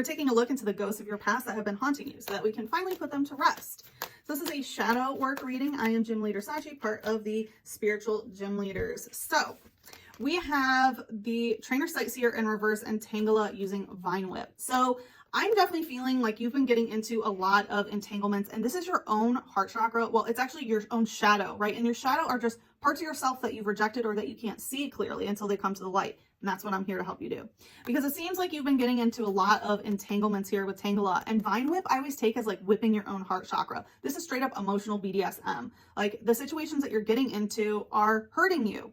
We're taking a look into the ghosts of your past that have been haunting you so that we can finally put them to rest. So this is a shadow work reading. I am Gym Leader Sachi, part of the Spiritual Gym Leaders. So we have the Trainer Sightseer in reverse and Tangela using Vine Whip. So I'm definitely feeling like you've been getting into a lot of entanglements, and this is your own heart chakra. Well, it's actually your own shadow, right? And your shadow are just parts of yourself that you've rejected or that you can't see clearly until they come to the light. And that's what I'm here to help you do. Because it seems like you've been getting into a lot of entanglements here with Tangela. And Vine Whip, I always take as like whipping your own heart chakra. This is straight up emotional BDSM. Like the situations that you're getting into are hurting you.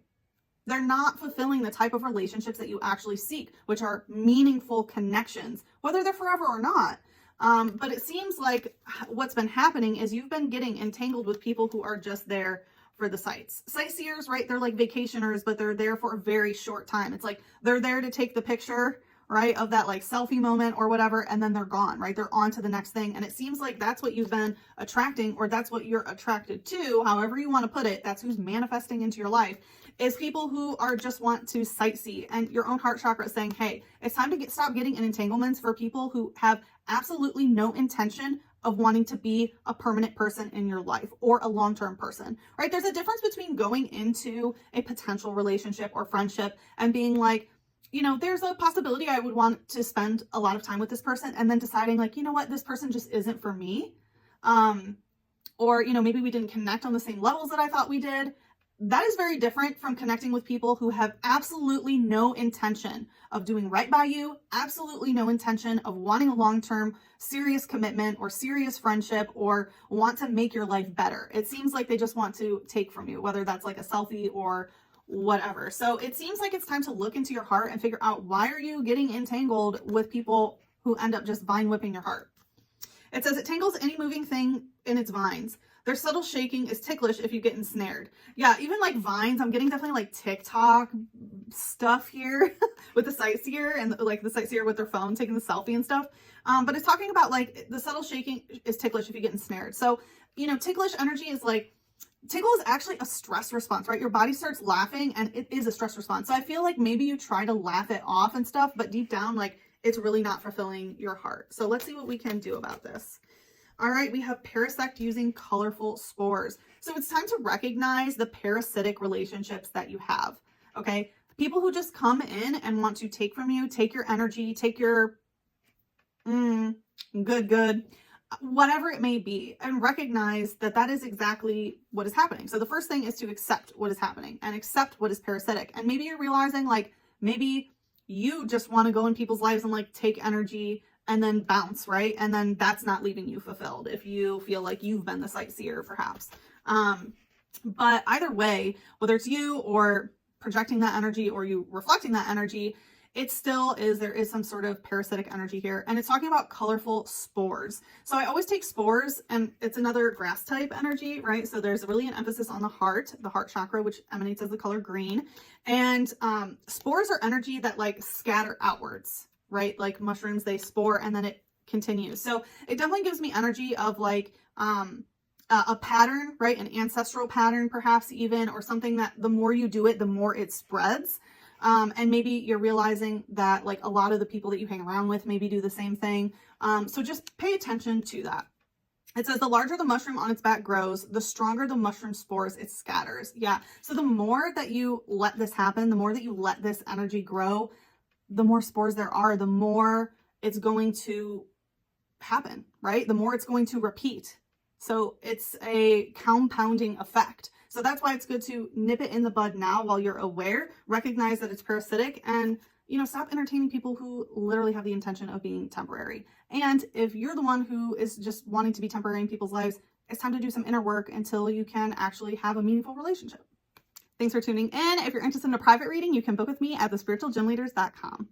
They're not fulfilling the type of relationships that you actually seek, which are meaningful connections, whether they're forever or not. But it seems like what's been happening is you've been getting entangled with people who are just there for the sights. Sightseers, right? They're like vacationers, but they're there for a very short time. It's like they're there to take the picture, right, of that like selfie moment or whatever, and then they're gone, right? They're on to the next thing. And it seems like that's what you've been attracting, or that's what you're attracted to, however you want to put it. That's who's manifesting into your life, is people who are just want to sightsee. And your own heart chakra is saying, hey, it's time to stop getting in entanglements for people who have absolutely no intention of wanting to be a permanent person in your life or a long-term person, right? There's a difference between going into a potential relationship or friendship and being like, you know, there's a possibility I would want to spend a lot of time with this person, and then deciding like, you know what, this person just isn't for me. Or, you know, maybe we didn't connect on the same levels that I thought we did. That is very different from connecting with people who have absolutely no intention of doing right by you, absolutely no intention of wanting a long-term serious commitment or serious friendship or want to make your life better. It seems like they just want to take from you, whether that's like a selfie or whatever. So it seems like it's time to look into your heart and figure out, why are you getting entangled with people who end up just vine whipping your heart? It says it tangles any moving thing in its vines. Their subtle shaking is ticklish if you get ensnared. Yeah, even like vines, I'm getting definitely like TikTok stuff here with the sightseer and like the sightseer with their phone taking the selfie and stuff. But it's talking about like the subtle shaking is ticklish if you get ensnared. So, you know, ticklish energy is like, tickle is actually a stress response, right? Your body starts laughing and it is a stress response. So I feel like maybe you try to laugh it off and stuff, but deep down, like it's really not fulfilling your heart. So let's see what we can do about this. All right, we have parasect using colorful spores. So it's time to recognize the parasitic relationships that you have, okay? People who just come in and want to take from you, take your energy, take your good, whatever it may be, and recognize that that is exactly what is happening. So the first thing is to accept what is happening and accept what is parasitic. And maybe you're realizing like, maybe you just want to go in people's lives and like take energy and then bounce, right? And then that's not leaving you fulfilled if you feel like you've been the sightseer, perhaps. But either way, whether it's you or projecting that energy or you reflecting that energy, it still is, there is some sort of parasitic energy here. And it's talking about colorful spores. So I always take spores, and it's another grass type energy, right? So there's really an emphasis on the heart chakra, which emanates as the color green. And spores are energy that like scatter outwards, right? Like mushrooms, they spore and then it continues. So it definitely gives me energy of like a pattern, right? An ancestral pattern, perhaps even, or something that the more you do it, the more it spreads. And maybe you're realizing that like a lot of the people that you hang around with maybe do the same thing. So just pay attention to that. It says the larger the mushroom on its back grows, the stronger the mushroom spores it scatters. Yeah. So the more that you let this happen, the more that you let this energy grow, the more spores there are, the more it's going to happen, right? The more it's going to repeat. So it's a compounding effect. So that's why it's good to nip it in the bud now while you're aware, recognize that it's parasitic, and, you know, stop entertaining people who literally have the intention of being temporary. And if you're the one who is just wanting to be temporary in people's lives, it's time to do some inner work until you can actually have a meaningful relationship. Thanks for tuning in. If you're interested in a private reading, you can book with me at thespiritualgymleaders.com.